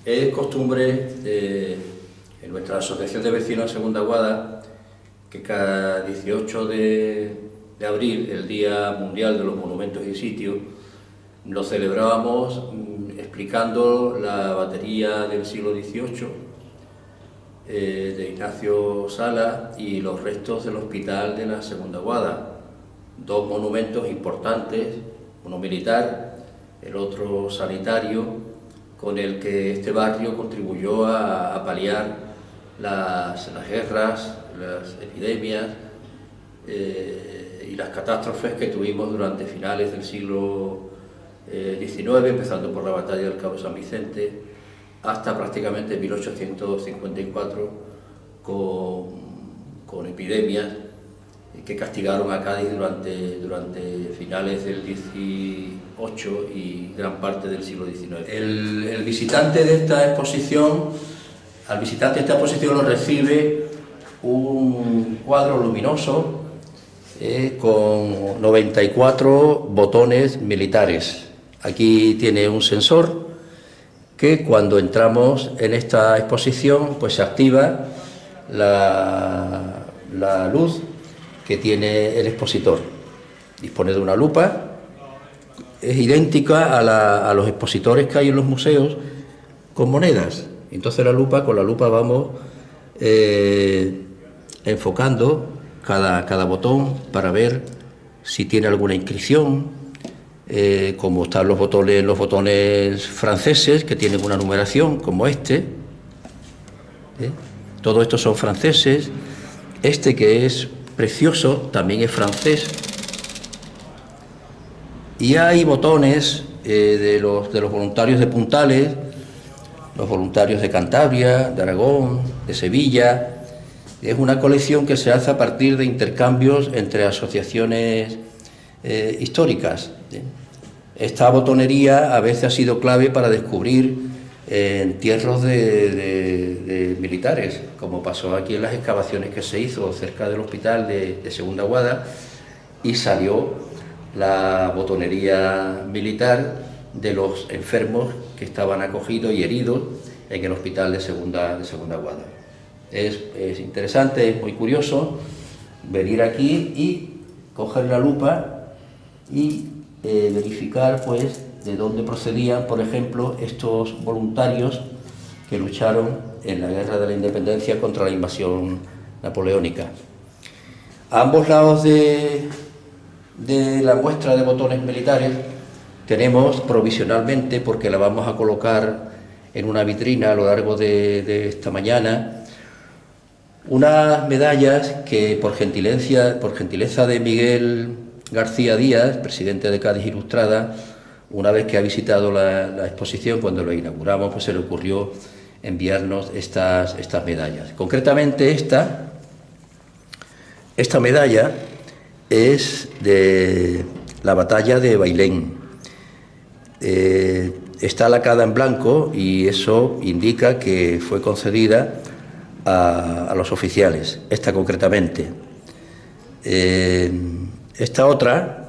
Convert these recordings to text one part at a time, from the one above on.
Es costumbre en nuestra asociación de vecinos de Segunda Guada que cada 18 de abril, el Día Mundial de los Monumentos y Sitios, lo celebrábamos explicando la batería del siglo XVIII de Ignacio Sala y los restos del hospital de la Segunda Guada, dos monumentos importantes, uno militar, el otro sanitario, con el que este barrio contribuyó a paliar las guerras, las epidemias y las catástrofes que tuvimos durante finales del siglo XIX, empezando por la batalla del Cabo San Vicente, hasta prácticamente 1854, con epidemias que castigaron a Cádiz durante finales del XVIII y gran parte del siglo XIX. El visitante de esta exposición, al visitante de esta exposición lo recibe un cuadro luminoso con 94 botones militares. Aquí tiene un sensor que cuando entramos en esta exposición pues se activa la luz que tiene el expositor. Dispone de una lupa, es idéntica a los expositores que hay en los museos con monedas. Entonces con la lupa vamos enfocando cada botón para ver si tiene alguna inscripción, como están los botones franceses que tienen una numeración como este. Todos estos son franceses. Este, que es precioso, también es francés. Y hay botones de los voluntarios de Puntales, los voluntarios de Cantabria, de Aragón, de Sevilla. Es una colección que se hace a partir de intercambios entre asociaciones históricas. Esta botonería a veces ha sido clave para descubrir entierros de militares, como pasó aquí en las excavaciones que se hizo cerca del hospital de Segunda Guada, y salió la botonería militar de los enfermos que estaban acogidos y heridos en el hospital de Segunda Guada. Es interesante, es muy curioso venir aquí y coger la lupa y verificar pues de dónde procedían, por ejemplo, estos voluntarios que lucharon en la Guerra de la Independencia contra la invasión napoleónica. A ambos lados de la muestra de botones militares tenemos provisionalmente, porque la vamos a colocar en una vitrina a lo largo de esta mañana, unas medallas que por gentileza de Miguel García Díaz, presidente de Cádiz Ilustrada, una vez que ha visitado la exposición, cuando lo inauguramos, pues se le ocurrió enviarnos estas medallas. Concretamente esta medalla es de la batalla de Bailén. Está lacada en blanco y eso indica que fue concedida a los oficiales, esta concretamente. Esta otra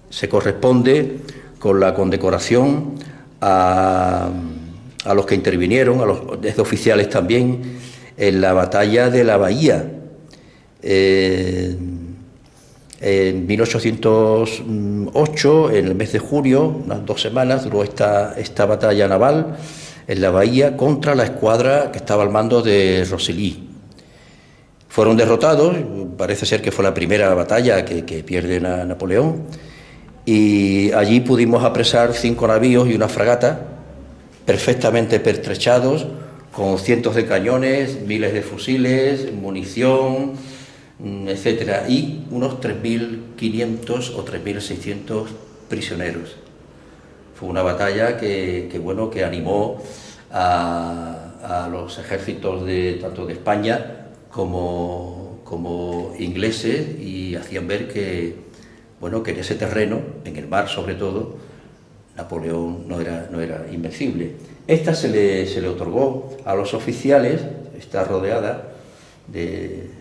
se corresponde con la condecoración a los que intervinieron, desde oficiales también, en la batalla de la Bahía. En 1808, en el mes de junio, unas 2 semanas, duró esta batalla naval en la Bahía contra la escuadra que estaba al mando de Rosellí. Fueron derrotados, parece ser que fue la primera batalla que pierde Napoleón, y allí pudimos apresar 5 navíos y una fragata perfectamente pertrechados, con cientos de cañones, miles de fusiles, munición, etcétera, y unos 3.500 o 3.600 prisioneros. Fue una batalla que animó a los ejércitos tanto de España como ingleses, y hacían ver que en ese terreno, en el mar sobre todo, Napoleón no era invencible. Esta se le otorgó a los oficiales, está rodeada de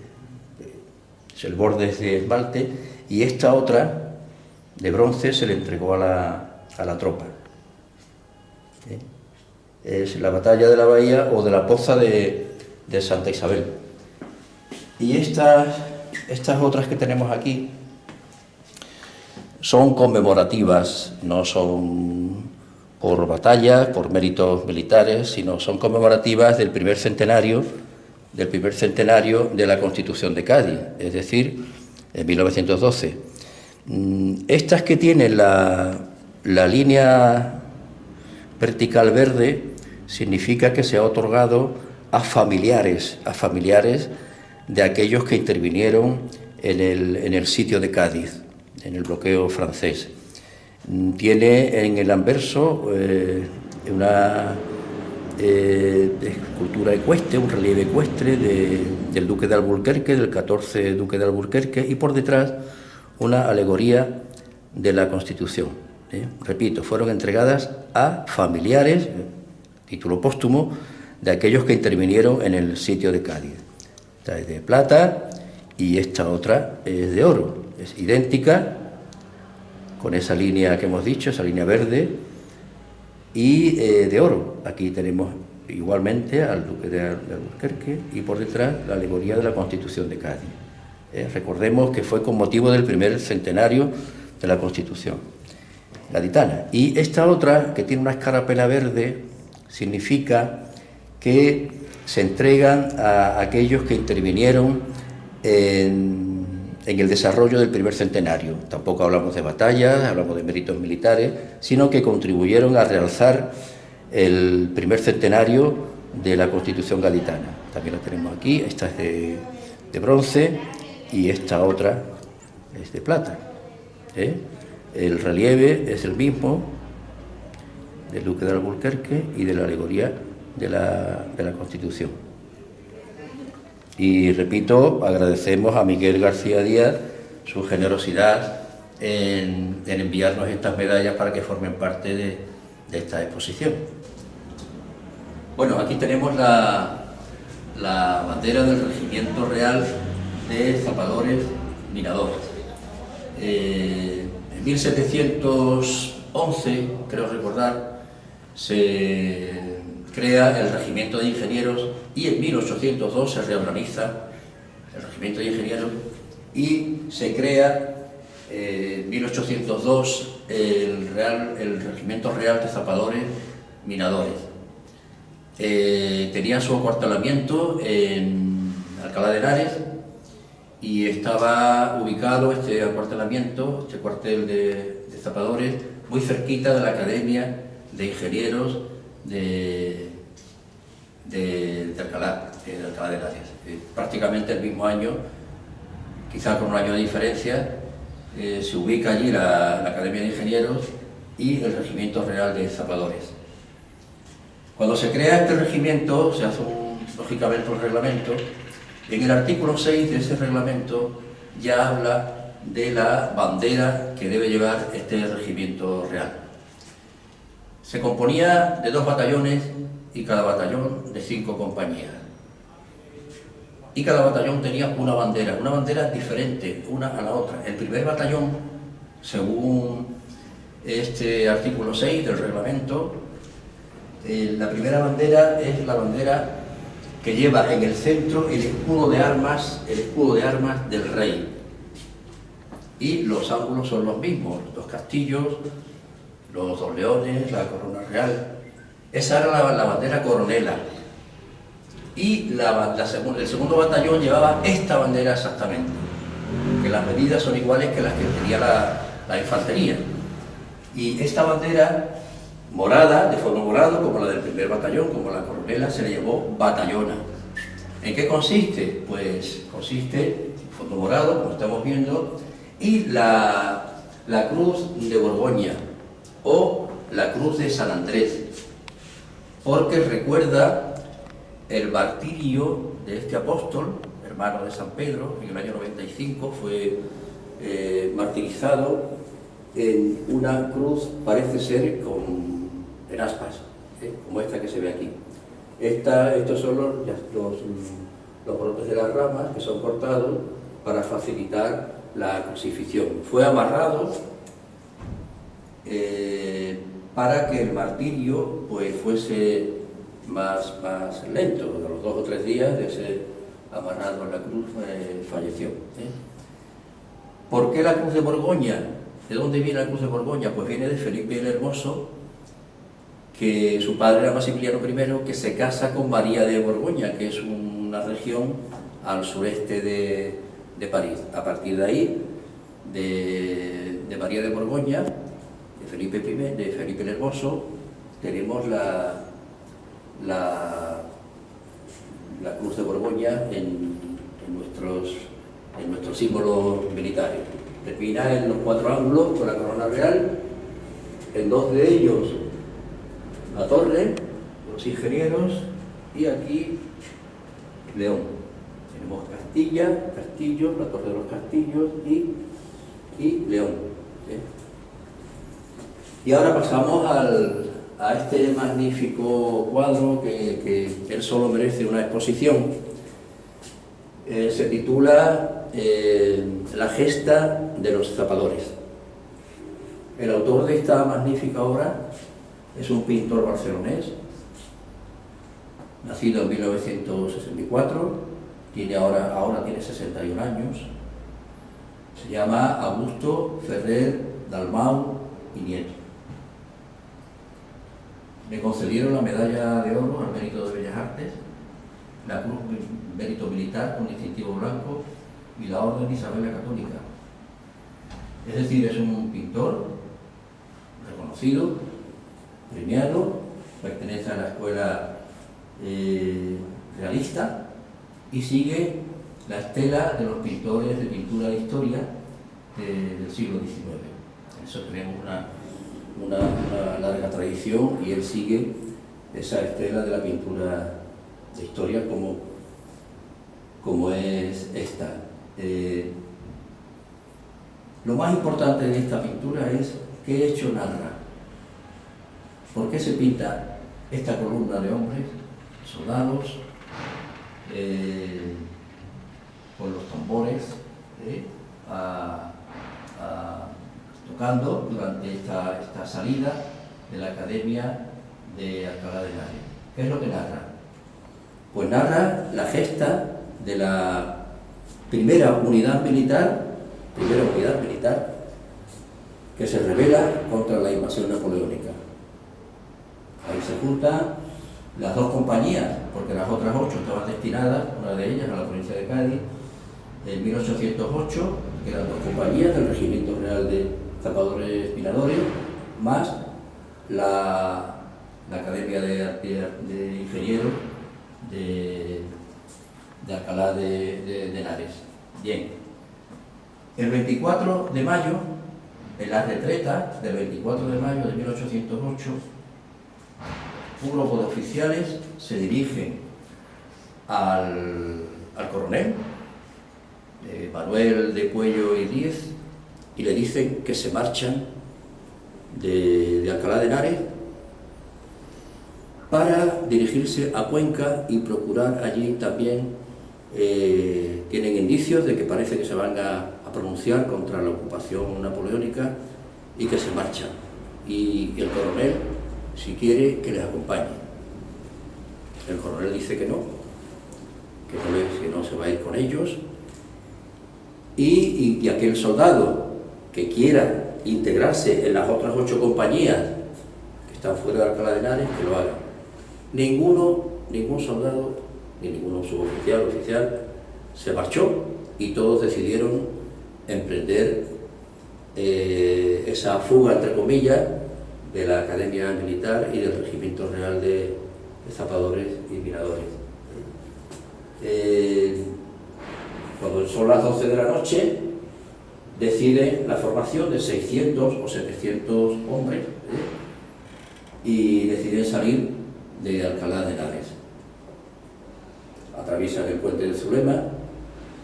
bordes de esmalte, y esta otra de bronce se le entregó a la tropa. es la batalla de la Bahía o de la Poza de Santa Isabel. Y estas otras que tenemos aquí son conmemorativas, no son por batallas, por méritos militares, sino son conmemorativas del primer centenario de la Constitución de Cádiz, es decir, en 1912. Estas que tienen la línea vertical verde significa que se ha otorgado a familiares de aquellos que intervinieron en el sitio de Cádiz, en el bloqueo francés. Tiene en el anverso una escultura ecuestre, un relieve ecuestre del duque de Alburquerque, del 14 duque de Alburquerque, y por detrás una alegoría de la Constitución. Repito, fueron entregadas a familiares, título póstumo, de aquellos que intervinieron en el sitio de Cádiz. Esta es de plata y esta otra es de oro. Es idéntica, con esa línea que hemos dicho, esa línea verde, y de oro. Aquí tenemos igualmente al duque de Alburquerque y por detrás la alegoría de la Constitución de Cádiz. Recordemos que fue con motivo del primer centenario de la Constitución gaditana. Y esta otra, que tiene una escarapela verde, significa que se entregan a aquellos que intervinieron en el desarrollo del primer centenario. Tampoco hablamos de batallas, hablamos de méritos militares, sino que contribuyeron a realzar el primer centenario de la Constitución gaditana. También la tenemos aquí, esta es de bronce y esta otra es de plata. El relieve es el mismo del duque de Alburquerque y de la alegoría de la Constitución. Y repito, agradecemos a Miguel García Díaz su generosidad en enviarnos estas medallas para que formen parte de esta exposición. Bueno, aquí tenemos la bandera del Regimiento Real de Zapadores Minadores. En 1711, creo recordar, se crea el Regimiento de Ingenieros y en 1802 se reorganiza el Regimiento de Ingenieros y se crea en 1802 el Regimiento Real de Zapadores Minadores. Tenía su acuartelamiento en Alcalá de Henares y estaba ubicado este acuartelamiento, este cuartel de zapadores, muy cerquita de la Academia de Ingenieros de Alcalá de Henares. Prácticamente el mismo año, quizá con un año de diferencia, se ubica allí la Academia de Ingenieros y el Regimiento Real de Zapadores. Cuando se crea este regimiento, se hace lógicamente un reglamento. En el artículo 6 de ese reglamento ya habla de la bandera que debe llevar este regimiento real. Se componía de 2 batallones y cada batallón de 5 compañías. Y cada batallón tenía una bandera diferente una a la otra. El primer batallón, según este artículo 6 del reglamento, la primera bandera es la bandera que lleva en el centro el escudo de armas del rey. Y los ángulos son los mismos, los castillos, los 2 leones, la corona real. Esa era la bandera coronela. Y el segundo batallón llevaba esta bandera exactamente, que las medidas son iguales que las que tenía la infantería. Y esta bandera morada, de fondo morado, como la del primer batallón, como la coronela, se le llamó batallona. ¿En qué consiste? Pues consiste en fondo morado, como estamos viendo, y la cruz de Borgoña o la cruz de San Andrés, porque recuerda el martirio de este apóstol, hermano de San Pedro. En el año 95 fue martirizado en una cruz, parece ser en aspas, como esta que se ve aquí. Estos son los brotes de las ramas que son cortados para facilitar la crucifixión. Fue amarrado para que el martirio pues fuese más lento. A los 2 o 3 días de ser amarrado en la cruz falleció. ¿Por qué la cruz de Borgoña? ¿De dónde viene la cruz de Borgoña? Pues viene de Felipe el Hermoso, que su padre era Maximiliano I, que se casa con María de Borgoña, que es una región al sureste de París. A partir de ahí, de María de Borgoña, de Felipe el Hermoso, tenemos la cruz de Borgoña en nuestros símbolos militares. Termina en los 4 ángulos con la corona real, en 2 de ellos la torre, los ingenieros, y aquí León. Tenemos Castilla, Castillos, la torre de los Castillos y León. Y ahora pasamos a este magnífico cuadro que él solo merece una exposición. Se titula La gesta de los zapadores. El autor de esta magnífica obra es un pintor barcelonés, nacido en 1964, ahora tiene 61 años, se llama Augusto Ferrer Dalmau y Nieto. Le concedieron la medalla de oro al mérito de Bellas Artes, la cruz mérito militar con distintivo blanco y la orden de Isabel la Católica. Es decir, es un pintor reconocido, premiado, pertenece a la escuela realista y sigue la estela de los pintores de pintura de historia del siglo XIX. En eso tenemos una larga tradición y él sigue esa estela de la pintura de historia como es esta. Lo más importante de esta pintura es qué hecho narra. ¿Por qué se pinta esta columna de hombres, soldados, con los tambores, tocando durante esta salida de la Academia de Alcalá de Henares? ¿Qué es lo que narra? Pues narra la gesta de la primera unidad militar que se rebela contra la invasión napoleónica. Ahí se juntan las 2 compañías, porque las otras 8 estaban destinadas, una de ellas a la provincia de Cádiz, en 1808, que eran 2 compañías del Regimiento Real de Zapadores Pinadores, más la Academia de Ingenieros de Alcalá de Henares. Bien, el 24 de mayo, en la retreta del 24 de mayo de 1808, un grupo de oficiales se dirigen al coronel Manuel de Cuello y Díez y le dicen que se marchan de Alcalá de Henares para dirigirse a Cuenca y procurar allí también, tienen indicios de que parece que se van a pronunciar contra la ocupación napoleónica y que se marchan. Y el coronel, si quiere, que les acompañe. El coronel dice que no se va a ir con ellos, y aquel soldado que quiera integrarse en las otras 8 compañías que están fuera de Alcalá de Henares, que lo haga. Ningún soldado, ni ningún suboficial o oficial se marchó, y todos decidieron emprender esa fuga, entre comillas, de la Academia Militar y del Regimiento Real de Zapadores y Pinadores. Cuando son las 12 de la noche, deciden la formación de 600 o 700 hombres, y deciden salir de Alcalá de Henares. Atraviesan el puente de Zulema,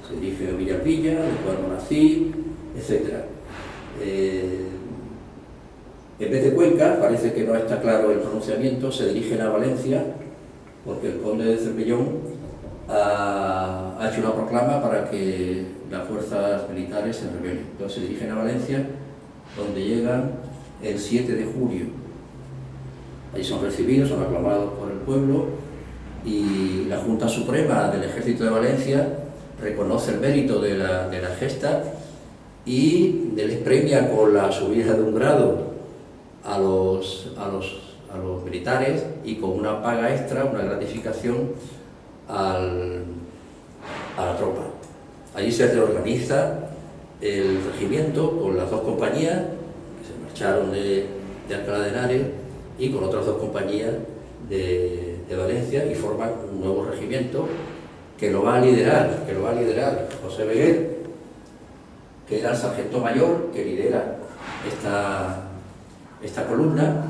se dirigen a Villarvilla, después a Monací, etc. En vez de Cuenca, parece que no está claro el pronunciamiento, se dirigen a Valencia, porque el conde de Cervellón ha hecho una proclama para que las fuerzas militares se rebelen. Entonces se dirigen a Valencia, donde llegan el 7 de julio. Allí son recibidos, son aclamados por el pueblo, y la Junta Suprema del Ejército de Valencia reconoce el mérito de la gesta y les premia con la subida de un grado a los militares y con una paga extra, una gratificación a la tropa. Allí se reorganiza el regimiento con las dos compañías que se marcharon de Alcalá de Henares y con otras dos compañías de Valencia, y forman un nuevo regimiento que lo va a liderar José Beguer, que era el sargento mayor que lidera esta columna,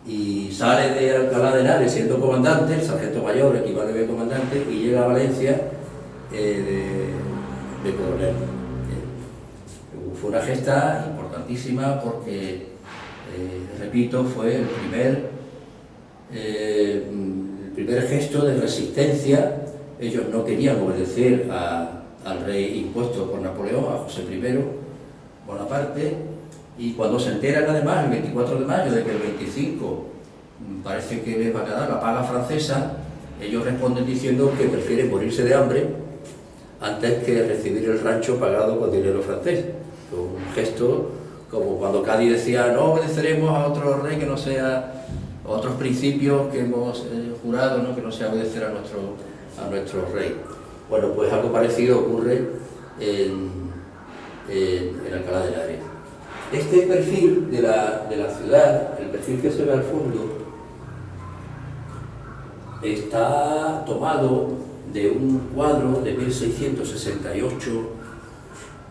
y sale de Alcalá de Henares siendo comandante, el sargento mayor equivale a comandante, y llega a Valencia de coronel. Fue una gesta importantísima porque, repito, fue el primer gesto de resistencia. Ellos no querían obedecer al rey impuesto por Napoleón, a José I Bonaparte, y cuando se enteran además el 24 de mayo de que el 25 parece que les va a quedar la paga francesa, ellos responden diciendo que prefieren morirse de hambre antes que recibir el rancho pagado con dinero francés. Un gesto como cuando Cádiz decía: no obedeceremos a otro rey que no sea, a otros principios que hemos jurado, ¿no?, que no sea obedecer a nuestro rey. Bueno, pues algo parecido ocurre en Alcalá de Henares. Este perfil de la ciudad, el perfil que se ve al fondo, está tomado de un cuadro de 1668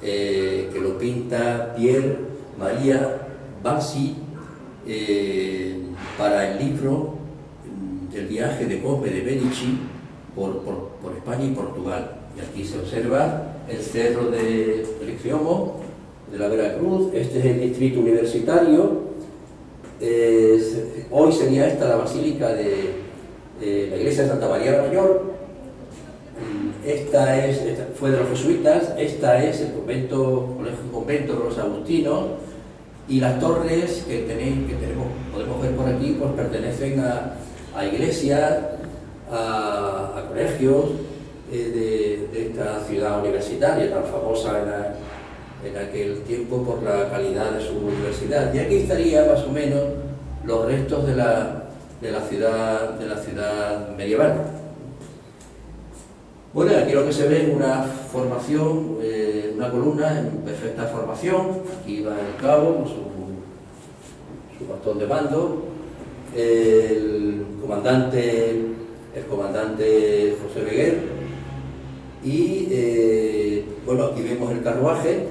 que lo pinta Pierre Maria Bassi para el libro El viaje de Cosme de Medici por España y Portugal. Y aquí se observa el cerro de Criomo, de la Veracruz. Este es el distrito universitario. Hoy sería esta la basílica de la iglesia de Santa María la Mayor. Esta fue de los jesuitas. Esta es el convento de los agustinos, y las torres que podemos ver por aquí, pues pertenecen a iglesias, a colegios de esta ciudad universitaria tan famosa en aquel tiempo por la calidad de su universidad. Y aquí estaría más o menos los restos de la ciudad medieval. Bueno, aquí lo que se ve es una formación, una columna en perfecta formación. Aquí va el cabo con su bastón de mando, el comandante José Beguer, y bueno, aquí vemos el carruaje,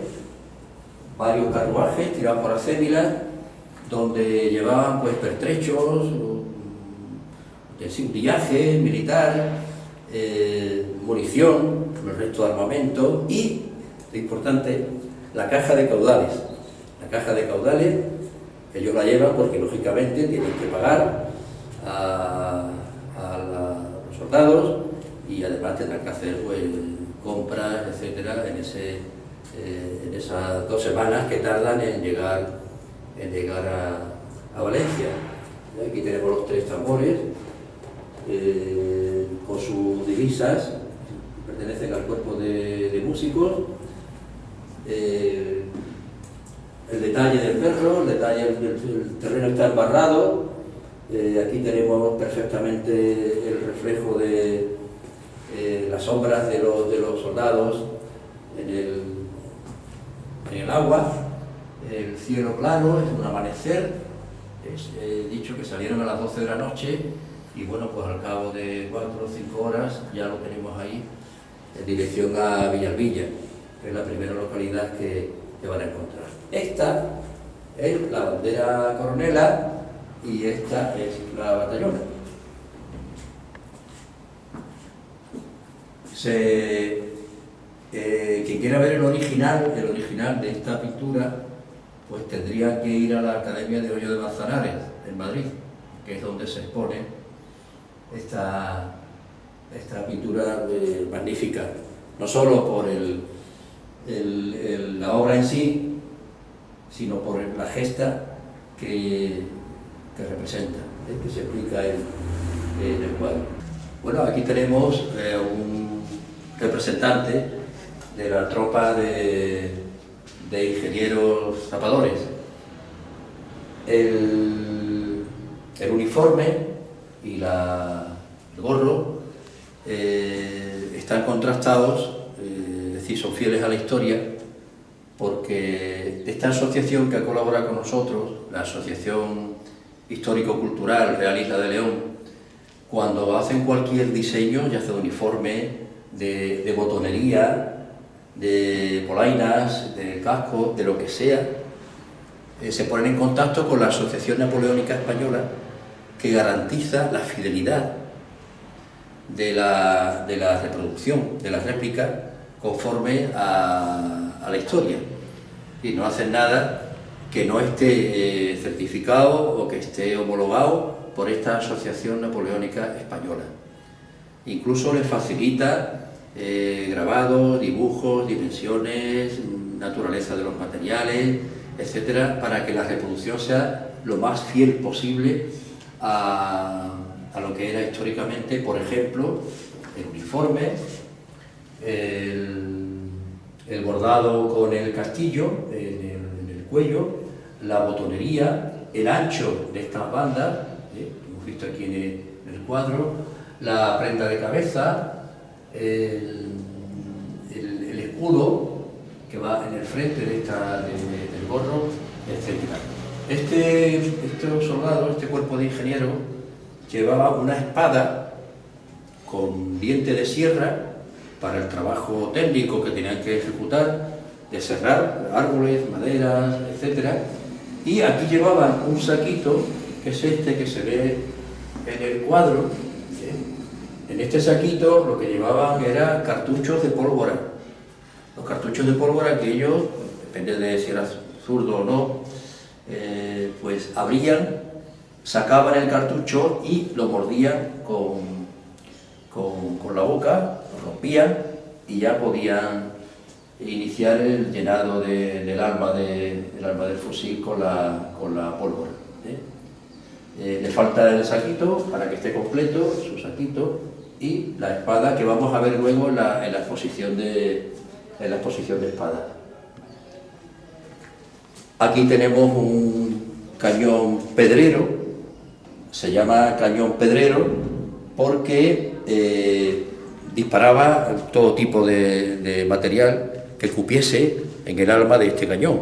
varios carruajes tirados por acémilas, donde llevaban pues pertrechos, utillaje militar, munición, el resto de armamento, y, lo importante, la caja de caudales. La caja de caudales, ellos la llevan porque lógicamente tienen que pagar a los soldados, y además tendrán que hacer pues compras, etcétera, en esas 2 semanas que tardan en llegar a Valencia. Aquí tenemos los 3 tambores con sus divisas, pertenecen al cuerpo de músicos. El detalle del perro, el terreno está embarrado. Aquí tenemos perfectamente el reflejo de las sombras de los soldados en el agua. El cielo claro, es un amanecer. He dicho que salieron a las 12 de la noche, y bueno, pues al cabo de 4 o 5 horas ya lo tenemos ahí en dirección a Villalbilla, que es la primera localidad que van a encontrar. Esta es la bandera coronela y esta es la batallona. Quien quiera ver el original de esta pintura, pues tendría que ir a la Academia de Hoyo de Manzanares, en Madrid, que es donde se expone esta pintura magnífica, no solo por la obra en sí, sino por la gesta que representa. que se explica en el cuadro. Bueno, aquí tenemos un representante de la tropa de ingenieros zapadores. El uniforme y el gorro están contrastados, es decir, son fieles a la historia, porque esta asociación que ha colaborado con nosotros, la Asociación Histórico-Cultural Real Isla de León, cuando hacen cualquier diseño, ya sea de uniforme, de botonería, de polainas, de casco, de lo que sea, se ponen en contacto con la Asociación Napoleónica Española, que garantiza la fidelidad de la reproducción, de la réplica, conforme a la historia. Y no hacen nada que no esté certificado o que esté homologado por esta Asociación Napoleónica Española. Incluso les facilita grabados, dibujos, dimensiones, naturaleza de los materiales, etcétera, para que la reproducción sea lo más fiel posible a lo que era históricamente, por ejemplo, el uniforme, el bordado con el castillo en el cuello, la botonería, el ancho de estas bandas, hemos visto aquí en el cuadro, la prenda de cabeza, el escudo que va en el frente del gorro, etc. Este soldado, este cuerpo de ingenieros, llevaba una espada con diente de sierra para el trabajo técnico que tenían que ejecutar, de serrar árboles, maderas, etc. Y aquí llevaban un saquito, que es este que se ve en el cuadro. En este saquito lo que llevaban era cartuchos de pólvora. Los cartuchos de pólvora que ellos, depende de si era zurdo o no, pues abrían, sacaban el cartucho y lo mordían con la boca, lo rompían y ya podían iniciar el llenado del arma del fusil con la pólvora. Le falta el saquito para que esté completo, su saquito, y la espada que vamos a ver luego en la exposición de espada. Aquí tenemos un cañón pedrero, se llama cañón pedrero porque disparaba todo tipo de material que cupiese en el arma de este cañón.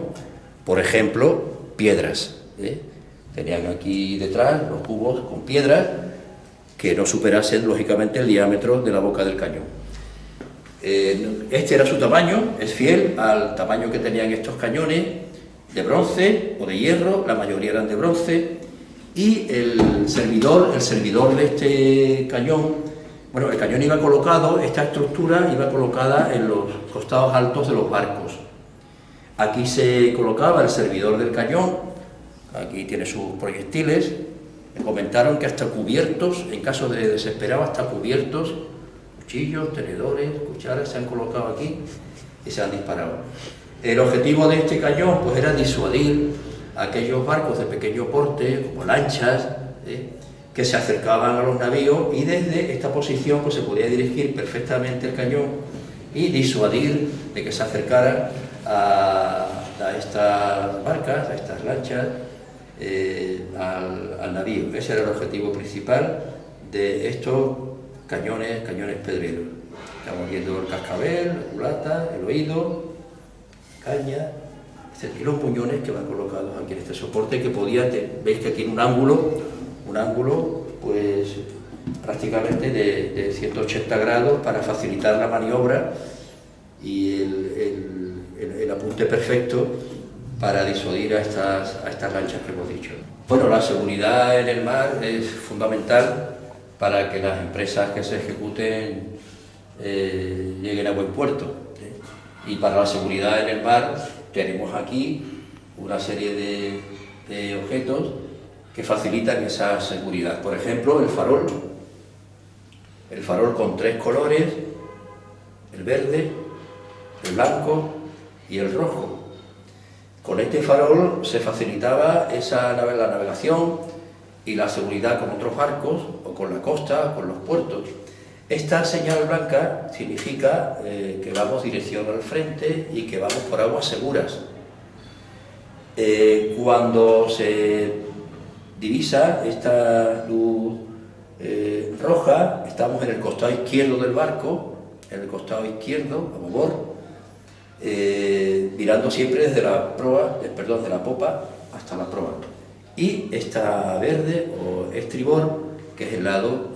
Por ejemplo, piedras. Tenían aquí detrás los cubos con piedras que no superasen, lógicamente, el diámetro de la boca del cañón. Este era su tamaño, es fiel al tamaño que tenían estos cañones, de bronce o de hierro, la mayoría eran de bronce, y el servidor de este cañón, bueno, el cañón iba colocado, esta estructura iba colocada en los costados altos de los barcos. Aquí se colocaba el servidor del cañón, aquí tiene sus proyectiles. Me comentaron que hasta cubiertos, en caso de desesperado, hasta cubiertos, cuchillos, tenedores, cucharas, se han colocado aquí y se han disparado. El objetivo de este cañón pues era disuadir a aquellos barcos de pequeño porte, como lanchas, que se acercaban a los navíos, y desde esta posición pues se podía dirigir perfectamente el cañón y disuadir de que se acercaran a estas barcas, a estas lanchas, al navío. Ese era el objetivo principal de estos cañones pedreros. Estamos viendo el cascabel, la culata, el oído, caña, etc. Y los puñones que van colocados aquí en este soporte, que veis que aquí en un ángulo pues prácticamente de 180 grados para facilitar la maniobra y el apunte perfecto para disuadir a estas lanchas que hemos dicho. Bueno, la seguridad en el mar es fundamental para que las empresas que se ejecuten lleguen a buen puerto. Y para la seguridad en el mar tenemos aquí una serie de objetos que facilitan esa seguridad. Por ejemplo, el farol con 3 colores, el verde, el blanco y el rojo. Con este farol se facilitaba la navegación y la seguridad con otros barcos, o con la costa, o con los puertos. Esta señal blanca significa que vamos dirección al frente y que vamos por aguas seguras. Cuando se divisa esta luz roja, estamos en el costado izquierdo del barco, en el costado izquierdo, a babor, mirando siempre desde la proa, de la popa hasta la proa. Y esta verde o estribor, que es el lado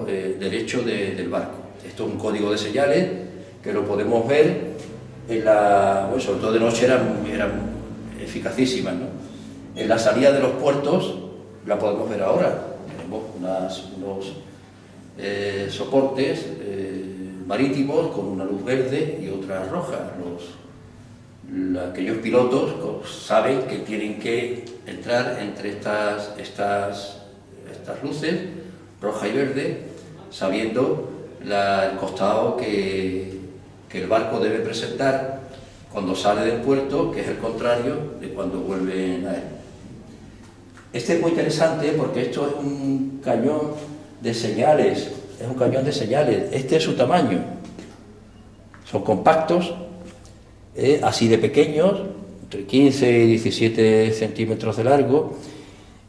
derecho del barco. Esto es un código de señales que lo podemos ver en bueno, sobre todo de noche eran eficacísimas, ¿no? En la salida de los puertos la podemos ver ahora. Tenemos unos soportes marítimos con una luz verde y otra roja. Aquellos pilotos saben que tienen que entrar entre estas luces, roja y verde, sabiendo el costado que el barco debe presentar cuando sale del puerto, que es el contrario de cuando vuelven a él. Este es muy interesante porque esto es un cañón de señales, este es su tamaño. Son compactos, así de pequeños, entre 15 y 17 centímetros de largo,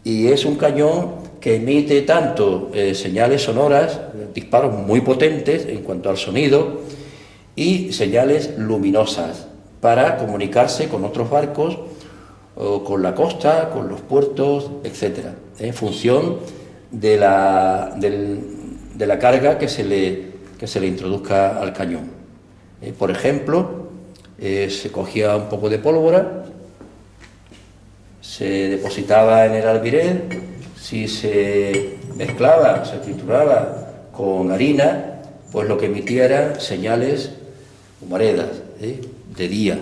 y es un cañón que emite tanto señales sonoras, disparos muy potentes en cuanto al sonido, y señales luminosas para comunicarse con otros barcos, o con la costa, con los puertos, etc., en función de la carga que se le introduzca al cañón. Por ejemplo, se cogía un poco de pólvora, se depositaba en el albirén, si se mezclaba, se trituraba con harina, pues lo que emitía eran señales humaredas, de día,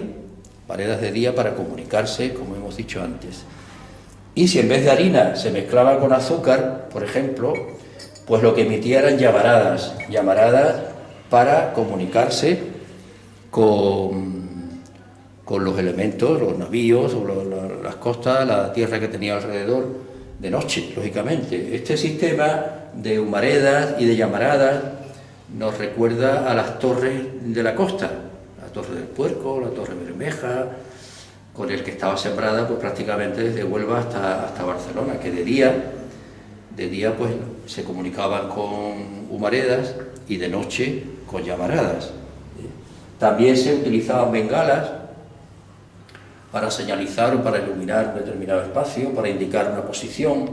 humaredas de día para comunicarse, como hemos dicho antes. Y si en vez de harina se mezclaba con azúcar, por ejemplo, pues lo que emitía eran llamaradas para comunicarse con los elementos, los navíos, o las costas, la tierra que tenía alrededor, de noche, lógicamente. Este sistema de humaredas y de llamaradas nos recuerda a las torres de la costa, la Torre del Puerco, la Torre Bermeja, con el que estaba sembrada pues prácticamente desde Huelva hasta Barcelona, que de día pues se comunicaban con humaredas y de noche con llamaradas. También se utilizaban bengalas para señalizar o para iluminar un determinado espacio, para indicar una posición.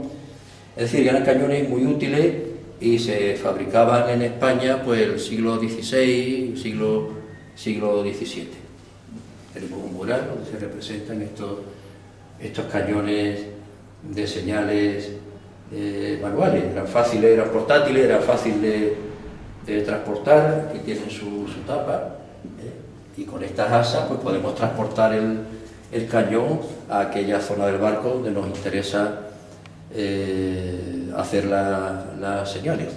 Es decir, eran cañones muy útiles y se fabricaban en España pues el siglo XVI, siglo XVII. Tenemos un mural donde se representan estos cañones de señales manuales. Eran portátiles, era fácil de transportar. Aquí tienen su tapa, y con estas asas pues podemos transportar el cañón a aquella zona del barco donde nos interesa hacer las señales.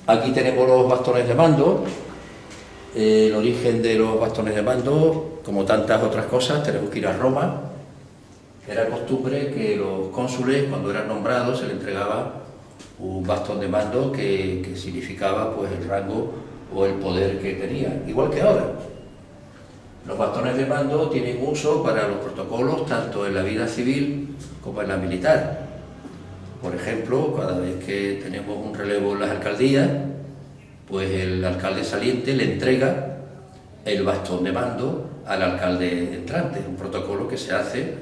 Aquí tenemos los bastones de mando. El origen de los bastones de mando, como tantas otras cosas, tenemos que ir a Roma. Era costumbre que los cónsules, cuando eran nombrados, se les entregaba un bastón de mando que significaba pues el rango o el poder que tenían, igual que ahora. Los bastones de mando tienen uso para los protocolos tanto en la vida civil como en la militar. Por ejemplo, cada vez que tenemos un relevo en las alcaldías, pues el alcalde saliente le entrega el bastón de mando al alcalde entrante, un protocolo que se hace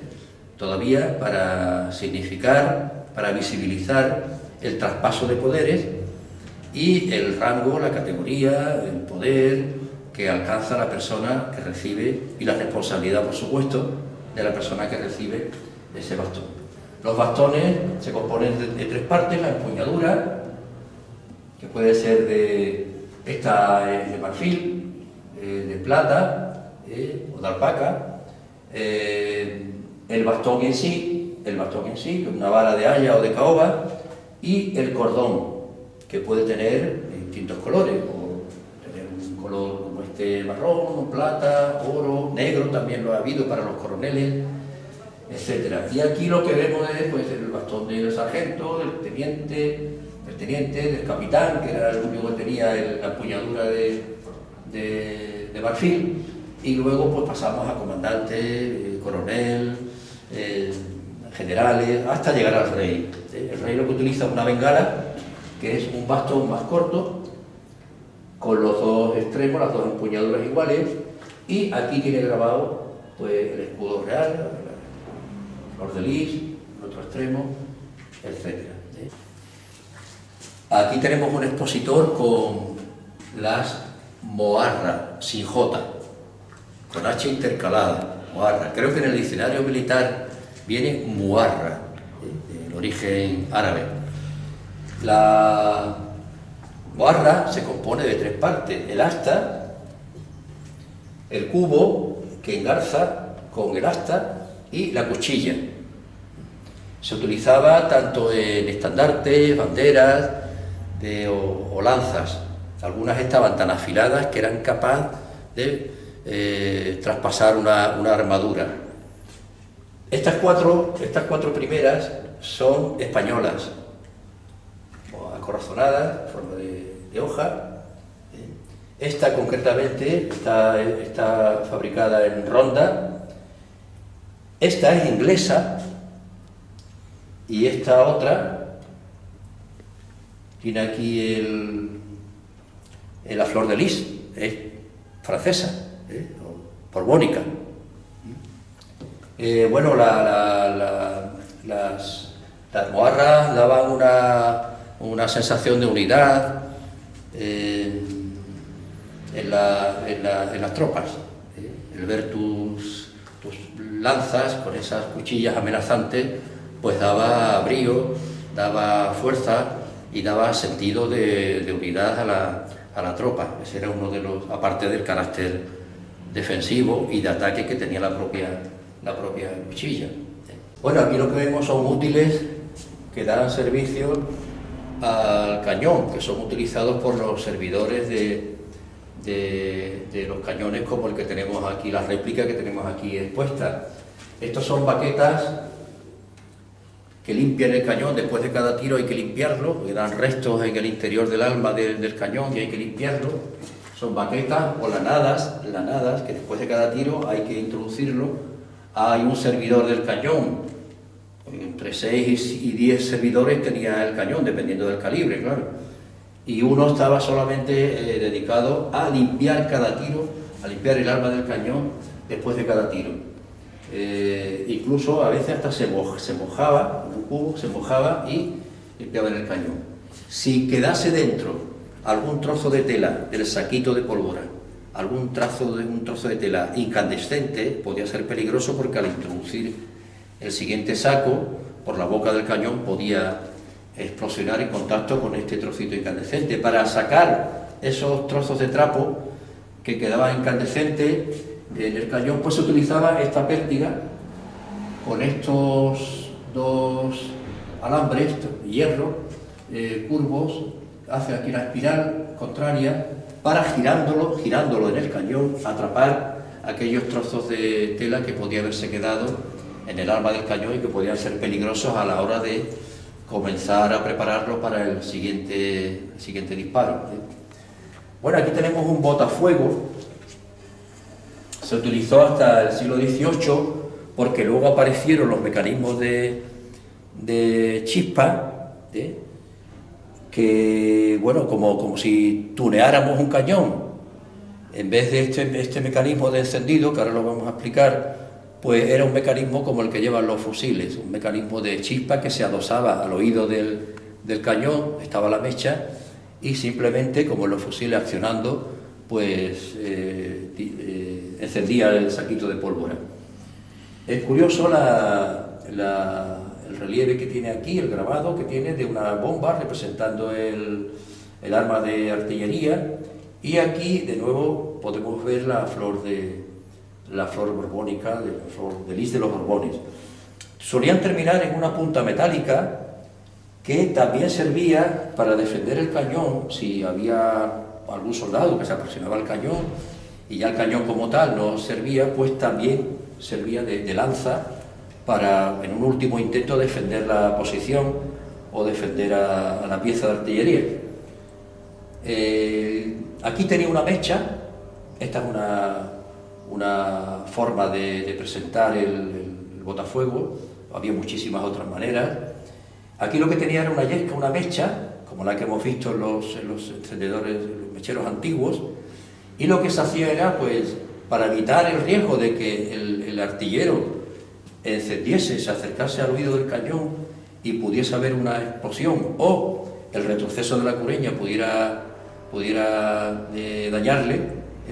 todavía para significar, para visibilizar el traspaso de poderes y el rango, la categoría, el poder que alcanza la persona que recibe y la responsabilidad, por supuesto, de la persona que recibe ese bastón. Los bastones se componen de tres partes: la empuñadura, que puede ser de marfil, de plata o de alpaca, el bastón en sí, una vara de haya o de caoba, y el cordón, que puede tener distintos colores, o tener un color como este marrón, plata, oro, negro, también lo ha habido para los coroneles. etcétera. Y aquí lo que vemos es pues, el bastón del sargento, del teniente, del capitán, que era el único que tenía la empuñadura de marfil, y luego pues pasamos a comandante, coronel, generales, hasta llegar al rey. El rey lo que utiliza es una bengala, que es un bastón más corto, con los dos extremos, las dos empuñaduras iguales, y aquí tiene grabado pues, el escudo real, la flor de lis, el otro extremo, etc. Aquí tenemos un expositor con las moarra, sin J, con H intercalada, moarra. Creo que en el diccionario militar viene muarra, del origen árabe. La moarra se compone de tres partes: el asta, el cubo que engarza con el asta y la cuchilla. Se utilizaba tanto en estandartes, banderas o lanzas. Algunas estaban tan afiladas que eran capaces de traspasar una armadura. Estas cuatro primeras son españolas, acorazonadas, en forma de hoja. Esta concretamente está fabricada en Ronda. Esta es inglesa y esta otra tiene aquí la flor de lis, es francesa, borbónica. Bueno, las moarras daban una sensación de unidad en las tropas. El ver tus lanzas con esas cuchillas amenazantes, pues daba brío, daba fuerza y daba sentido de unidad a la tropa. Ese era uno de los, aparte del carácter defensivo y de ataque que tenía la propia cuchilla. Bueno, aquí lo que vemos son útiles que dan servicio al cañón, que son utilizados por los servidores de los cañones, como el que tenemos aquí, la réplica que tenemos aquí expuesta. Estos son baquetas que limpian el cañón. Después de cada tiro hay que limpiarlo, porque dan restos en el interior del alma del cañón y hay que limpiarlo. Son baquetas o lanadas, que después de cada tiro hay que introducirlo. Hay un servidor del cañón, entre 6 y 10 servidores tenía el cañón, dependiendo del calibre, claro. Y uno estaba solamente dedicado a limpiar cada tiro, a limpiar el alma del cañón después de cada tiro. Incluso a veces hasta se mojaba, un cubo se mojaba y limpiaba en el cañón. Si quedase dentro algún trozo de tela del saquito de pólvora, un trozo de tela incandescente, podía ser peligroso, porque al introducir el siguiente saco por la boca del cañón podía explosionar en contacto con este trocito incandescente. Para sacar esos trozos de trapo que quedaban incandescentes en el cañón, pues se utilizaba esta pértiga con estos dos alambres, hierro, curvos, hace aquí la espiral contraria, para girándolo en el cañón, atrapar aquellos trozos de tela que podía haberse quedado en el arma del cañón y que podían ser peligrosos a la hora de comenzar a prepararlo para el siguiente disparo. Bueno, aquí tenemos un botafuego. Se utilizó hasta el siglo XVIII, porque luego aparecieron los mecanismos de chispa, que, bueno, como si tuneáramos un cañón. En vez de este mecanismo de encendido, que ahora lo vamos a explicar, pues era un mecanismo como el que llevan los fusiles, un mecanismo de chispa que se adosaba al oído del cañón, estaba la mecha, y simplemente, como en los fusiles accionando, pues encendía el saquito de pólvora. Es curioso el relieve que tiene aquí, el grabado que tiene de una bomba representando el arma de artillería, y aquí de nuevo podemos ver la flor borbónica, la flor de lis de los Borbones. Solían terminar en una punta metálica que también servía para defender el cañón si había algún soldado que se aproximaba al cañón y ya el cañón como tal no servía, pues también servía de lanza para, en un último intento, defender la posición o defender a la pieza de artillería. Aquí tenía una mecha. Esta es una forma de presentar el botafuego. Había muchísimas otras maneras. Aquí lo que tenía era una yesca, una mecha, como la que hemos visto en los encendedores, en los mecheros antiguos, y lo que se hacía era, pues, para evitar el riesgo de que el artillero encendiese, se acercase al oído del cañón y pudiese haber una explosión, o el retroceso de la cureña pudiera dañarle,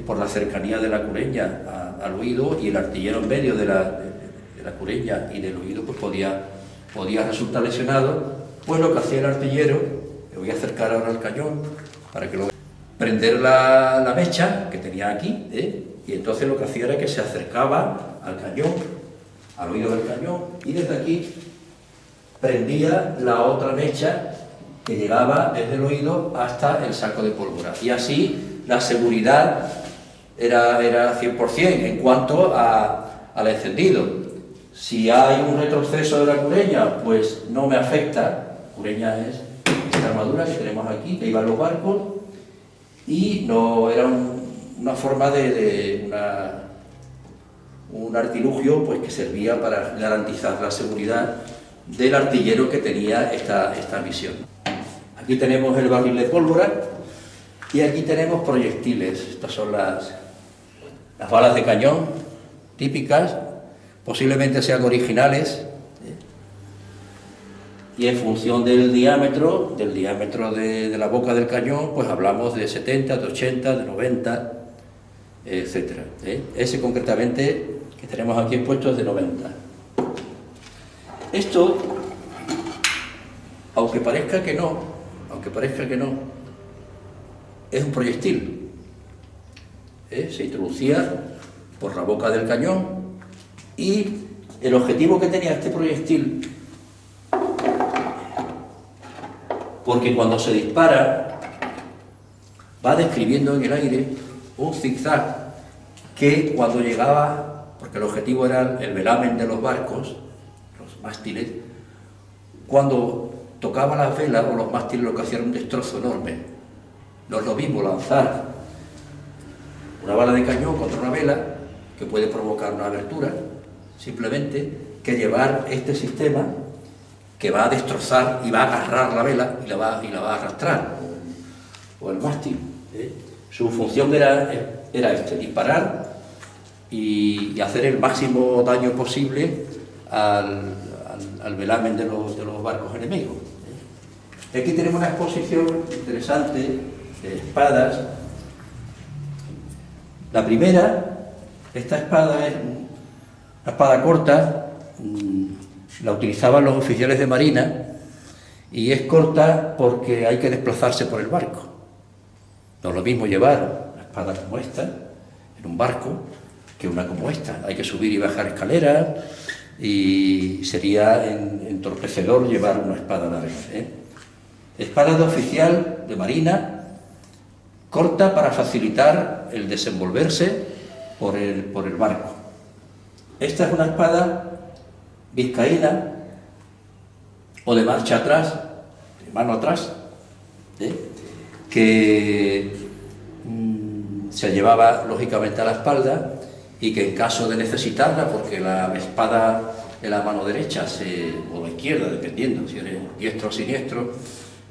por la cercanía de la cureña al oído, y el artillero en medio de la cureña y del oído, pues podía resultar lesionado. Pues lo que hacía el artillero, me voy a acercar ahora al cañón para que lo vean, prender la mecha que tenía aquí, y entonces lo que hacía era que se acercaba al cañón, al oído del cañón, y desde aquí prendía la otra mecha que llegaba desde el oído hasta el saco de pólvora, y así la seguridad era 100% en cuanto al encendido. Si hay un retroceso de la cureña, pues no me afecta. Cureña es esta armadura que tenemos aquí, que iba en los barcos, y no era una forma un artilugio, pues, que servía para garantizar la seguridad del artillero que tenía esta misión. Aquí tenemos el barril de pólvora y aquí tenemos proyectiles. Estas son las balas de cañón típicas, posiblemente sean originales, y en función del diámetro de la boca del cañón, pues hablamos de 70, de 80, de 90, etc. Ese concretamente que tenemos aquí puesto es de 90. Esto, aunque parezca que no, es un proyectil. Se introducía por la boca del cañón, y el objetivo que tenía este proyectil, porque cuando se dispara va describiendo en el aire un zigzag que, cuando llegaba, porque el objetivo era el velamen de los barcos, los mástiles, cuando tocaba las velas o los mástiles, lo que hacía era un destrozo enorme. No es lo mismo lanzar una bala de cañón contra una vela, que puede provocar una abertura, simplemente, que llevar este sistema que va a destrozar y va a agarrar la vela y la va a arrastrar, o el mástil. Su función era disparar y hacer el máximo daño posible al velamen de los barcos enemigos. Aquí tenemos una exposición interesante de espadas. La primera, esta espada es una espada corta, la utilizaban los oficiales de marina, y es corta porque hay que desplazarse por el barco. No es lo mismo llevar una espada como esta en un barco que una como esta. Hay que subir y bajar escaleras, y sería entorpecedor llevar una espada larga. Espada de oficial de marina, corta para facilitar el desenvolverse por el barco. Esta es una espada vizcaína, o de marcha atrás, de mano atrás, que se llevaba lógicamente a la espalda, y que en caso de necesitarla, porque la espada de la mano derecha o la izquierda, dependiendo si eres diestro o siniestro,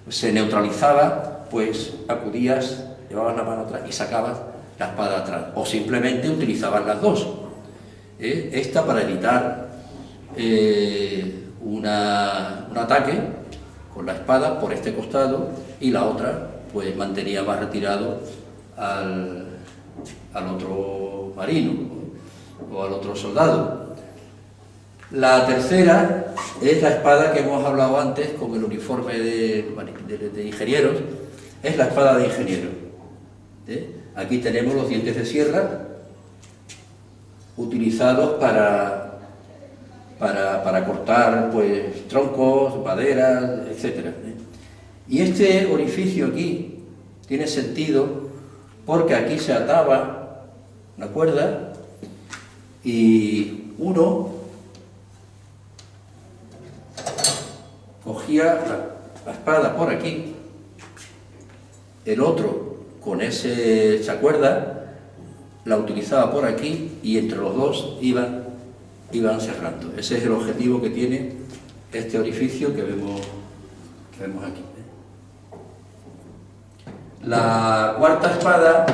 se neutralizaba, pues acudías, llevabas la mano atrás y sacabas la espada atrás, o simplemente utilizabas las dos. Esta para evitar un ataque con la espada por este costado, y la otra pues mantenía más retirado al otro marino o al otro soldado. La tercera es la espada que hemos hablado antes con el uniforme de ingenieros, es la espada de ingeniero. Aquí tenemos los dientes de sierra utilizados para cortar, pues, troncos, maderas, etc. Y este orificio aquí tiene sentido porque aquí se ataba una cuerda, y uno cogía la espada por aquí, el otro con esa cuerda la utilizaba por aquí y entre los dos iban cerrando. Ese es el objetivo que tiene este orificio que vemos aquí. La cuarta espada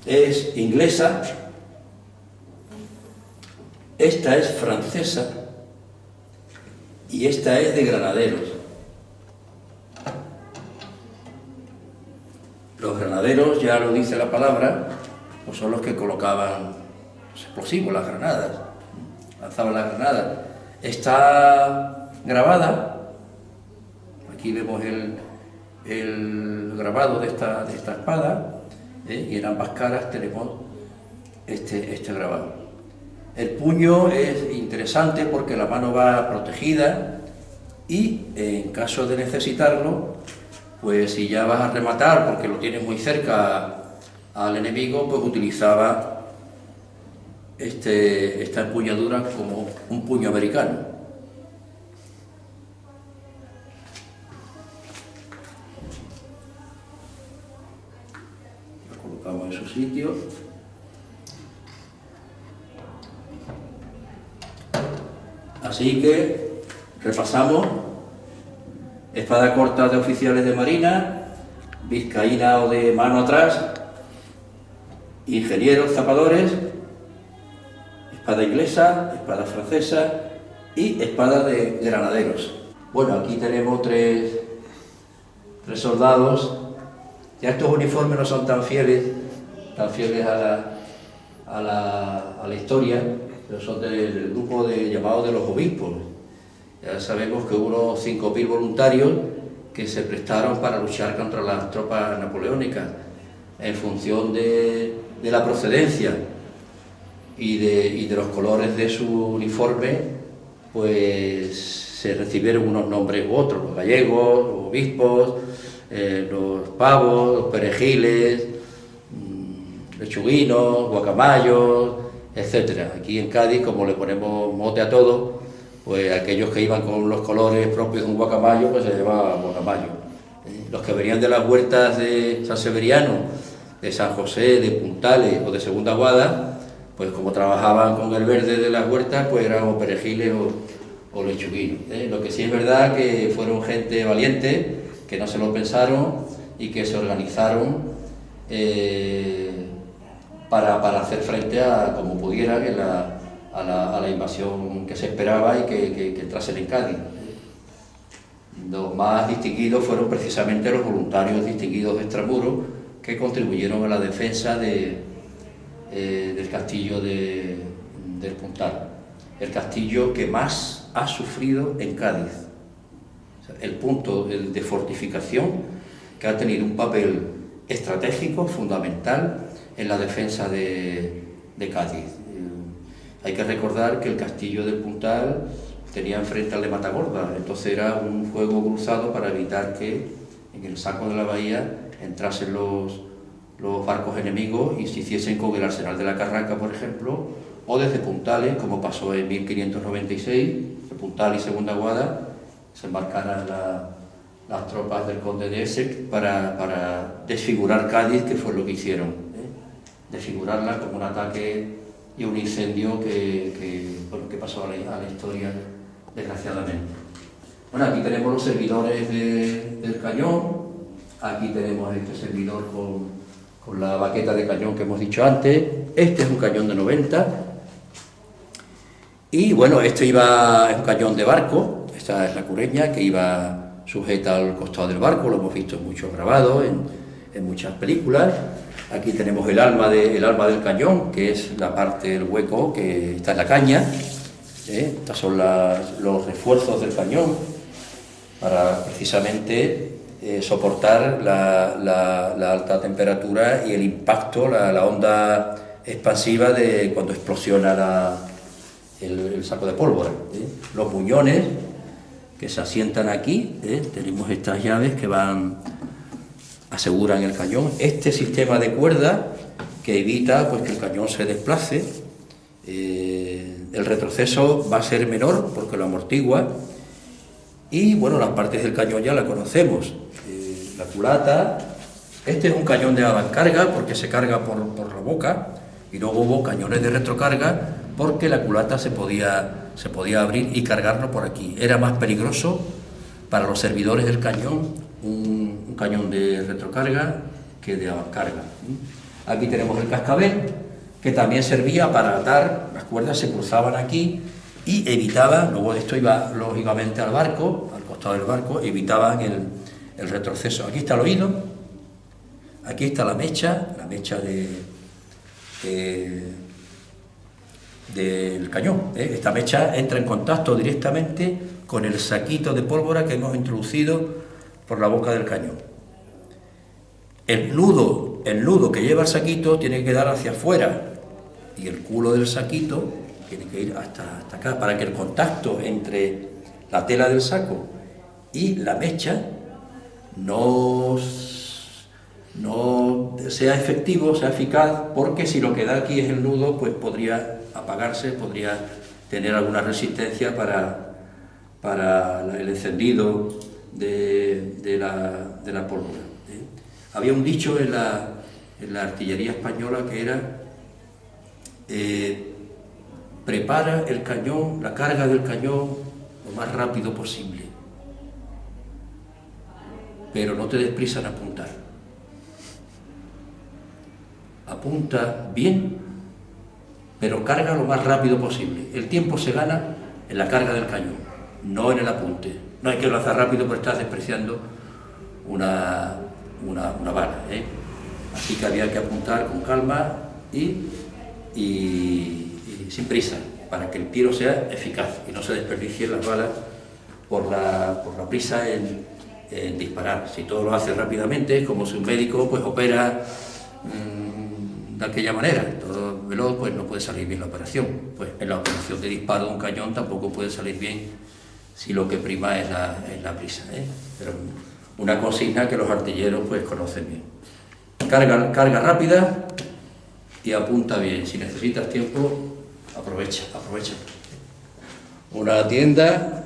es inglesa, esta es francesa y esta es de granaderos. Los granaderos, ya lo dice la palabra, pues son los que colocaban los explosivos, las granadas, lanzaban las granadas. Está grabada, aquí vemos el grabado de esta espada, y en ambas caras tenemos este grabado. El puño es interesante porque la mano va protegida y en caso de necesitarlo, pues si ya vas a rematar porque lo tienes muy cerca al enemigo, pues utilizaba esta empuñadura como un puño americano. Lo colocamos en su sitio. Así que repasamos: espada corta de oficiales de marina, vizcaína o de mano atrás, ingenieros, zapadores, espada inglesa, espada francesa y espada de granaderos. Bueno, aquí tenemos tres soldados. Ya estos uniformes no son tan fieles a la historia, pero son del grupo llamado de los obispos. Ya sabemos que hubo unos 5.000 voluntarios que se prestaron para luchar contra las tropas napoleónicas. En función de la procedencia y de los colores de su uniforme, pues se recibieron unos nombres u otros: los gallegos, los obispos, los pavos, los perejiles, lechuguinos, guacamayos, etc. Aquí en Cádiz, como le ponemos mote a todo, pues aquellos que iban con los colores propios de un guacamayo, pues se llamaba guacamayo. Los que venían de las huertas de San Severiano, de San José, de Puntales o de Segunda Guada, pues como trabajaban con el verde de las huertas, pues eran o perejiles o lechuguinos. Lo que sí es verdad que fueron gente valiente, que no se lo pensaron y que se organizaron para hacer frente como pudieran a la invasión que se esperaba y que entrasen en Cádiz. Los más distinguidos fueron precisamente los voluntarios distinguidos de Extramuros, que contribuyeron a la defensa del castillo del Puntal, el castillo que más ha sufrido en Cádiz. O sea, el punto de fortificación que ha tenido un papel estratégico fundamental en la defensa de Cádiz. Hay que recordar que el castillo del Puntal tenía enfrente al de Matagorda, entonces era un fuego cruzado para evitar que en el saco de la bahía entrasen los barcos enemigos y se hiciesen con el arsenal de la Carraca, por ejemplo, o desde Puntales, como pasó en 1596, de Puntal y Segunda Guada, se embarcaran las tropas del conde de Essex para desfigurar Cádiz, que fue lo que hicieron, desfigurarla como un ataque y un incendio que pasó a la historia, desgraciadamente. Bueno, aquí tenemos los servidores del cañón, aquí tenemos este servidor con la baqueta de cañón que hemos dicho antes. Este es un cañón de 90, y bueno, este es un cañón de barco. Esta es la cureña que iba sujeta al costado del barco, lo hemos visto en muchos grabados, en muchas películas. Aquí tenemos el alma del cañón, que es la parte del hueco que está en la caña. Estos son los refuerzos del cañón para precisamente soportar la alta temperatura y el impacto, la onda expansiva de cuando explosiona el saco de pólvora. Los muñones que se asientan aquí, tenemos estas llaves que aseguran el cañón. Este sistema de cuerda que evita pues que el cañón se desplace, el retroceso va a ser menor porque lo amortigua. Y bueno, las partes del cañón ya la conocemos. La culata, este es un cañón de avancarga porque se carga por la boca, y luego hubo cañones de retrocarga porque la culata se podía abrir y cargarlo por aquí. Era más peligroso para los servidores del cañón un cañón de retrocarga que de avancarga. Aquí tenemos el cascabel, que también servía para atar, las cuerdas se cruzaban aquí y evitaban, luego esto iba lógicamente al barco, al costado del barco, evitaban el retroceso. Aquí está el oído, aquí está la mecha del cañón. Esta mecha entra en contacto directamente con el saquito de pólvora que hemos introducido por la boca del cañón. El nudo que lleva el saquito tiene que quedar hacia afuera y el culo del saquito tiene que ir hasta acá, para que el contacto entre la tela del saco y la mecha no sea efectivo, sea eficaz, porque si lo que da aquí es el nudo, pues podría apagarse, podría tener alguna resistencia para el encendido de la pólvora. Había un dicho en la artillería española que era prepara el cañón, la carga del cañón lo más rápido posible, pero no te des prisa en apuntar. Apunta bien, pero carga lo más rápido posible. El tiempo se gana en la carga del cañón, no en el apunte. No hay que lanzar rápido porque estás despreciando una bala, Así que había que apuntar con calma y sin prisa, para que el tiro sea eficaz y no se desperdicien las balas por la prisa en disparar. Si todo lo hace rápidamente, es como si un médico pues opera de aquella manera, todo veloz, pues no puede salir bien la operación. Pues en la operación de disparo de un cañón tampoco puede salir bien si lo que prima es la prisa, Pero una consigna que los artilleros pues conocen bien. Carga rápida y apunta bien. Si necesitas tiempo, aprovecha. Una tienda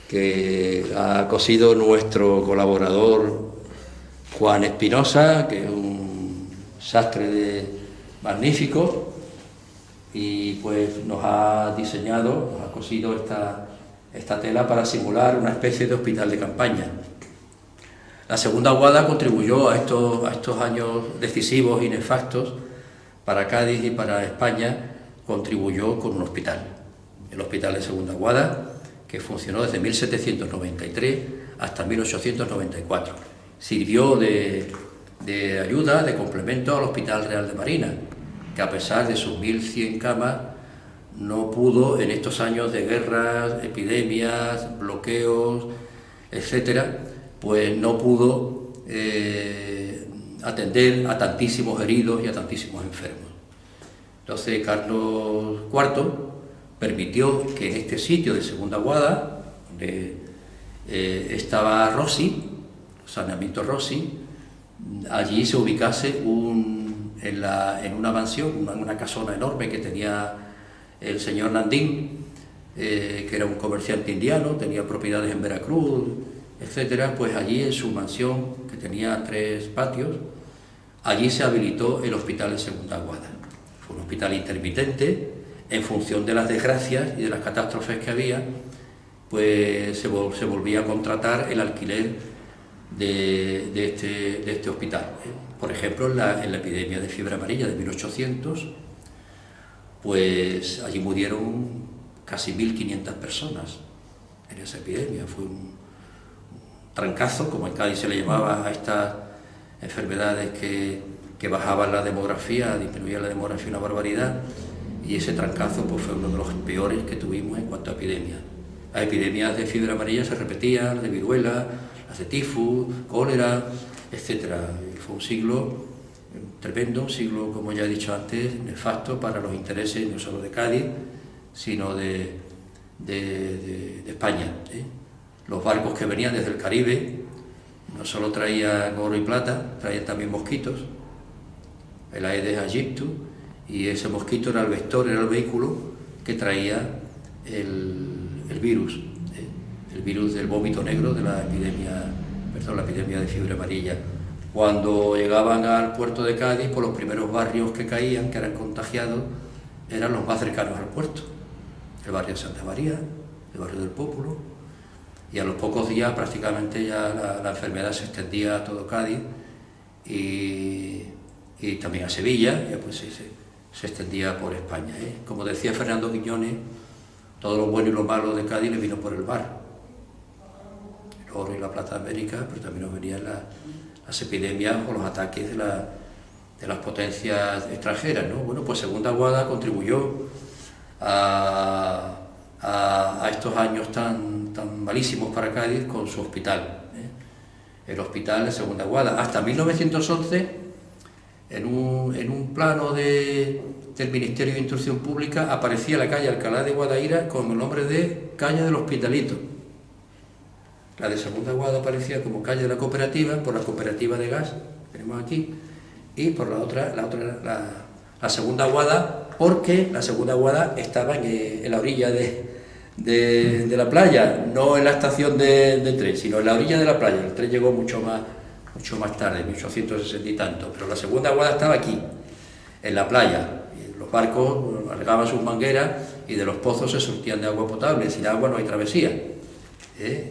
que ha cosido nuestro colaborador Juan Espinosa, que es un sastre magnífico, y pues nos ha cosido esta tela para simular una especie de hospital de campaña. La Segunda Guada contribuyó a estos años decisivos y nefastos para Cádiz y para España, contribuyó con un hospital, el Hospital de Segunda Guada, que funcionó desde 1793 hasta 1894. Sirvió de ayuda, de complemento al Hospital Real de Marina, que a pesar de sus 1.100 camas, no pudo en estos años de guerras, epidemias, bloqueos, etcétera, pues no pudo atender a tantísimos heridos y a tantísimos enfermos. Entonces Carlos IV permitió que en este sitio de Segunda Guada, donde estaba Rossi, saneamiento Rossi, allí se ubicase en una mansión, una casona enorme que tenía el señor Nandín, que era un comerciante indiano, tenía propiedades en Veracruz, etcétera. Pues allí en su mansión, que tenía 3 patios, allí se habilitó el Hospital de Segunda Guada. Fue un hospital intermitente, en función de las desgracias y de las catástrofes que había, pues se volvía a contratar el alquiler de este hospital. Por ejemplo, en la epidemia de fiebre amarilla de 1800, pues allí murieron casi 1.500 personas en esa epidemia. Fue un trancazo, como en Cádiz se le llamaba a estas enfermedades que bajaban la demografía, disminuían la demografía una barbaridad, y ese trancazo pues fue uno de los peores que tuvimos en cuanto a epidemias. Las epidemias de fiebre amarilla se repetían, las de viruela, las de tifus, cólera, etcétera. Fue un siglo tremendo, un siglo, como ya he dicho antes, nefasto para los intereses no solo de Cádiz, sino de España. Los barcos que venían desde el Caribe no solo traían oro y plata, traían también mosquitos, el Aedes aegypti, y ese mosquito era el vector, era el vehículo que traía el virus, el virus del vómito negro de la epidemia de fiebre amarilla. Cuando llegaban al puerto de Cádiz, pues los primeros barrios que caían, que eran contagiados, eran los más cercanos al puerto. El barrio de Santa María, el barrio del Pópulo, y a los pocos días prácticamente ya la enfermedad se extendía a todo Cádiz y también a Sevilla, ya pues se extendía por España. Como decía Fernando Quiñones, todo lo bueno y lo malo de Cádiz le vino por el mar. El oro y la plata de América, pero también nos venían las epidemias o los ataques de las potencias extranjeras, ¿no? Bueno, pues Segunda Guada contribuyó a estos años tan malísimos para Cádiz con su hospital, el hospital de Segunda Guada. Hasta 1911, en un plano del Ministerio de Instrucción Pública, aparecía la calle Alcalá de Guadaira con el nombre de calle del Hospitalito. La de Segunda Guada aparecía como calle de la cooperativa, por la cooperativa de gas que tenemos aquí, y por la Segunda Guada, porque la Segunda Guada estaba en la orilla de la playa, no en la estación de tren, sino en la orilla de la playa. El tren llegó mucho más tarde, 1860 y tanto, pero la Segunda Guada estaba aquí, en la playa. Los barcos largaban sus mangueras y de los pozos se surtían de agua potable. Sin agua no hay travesía.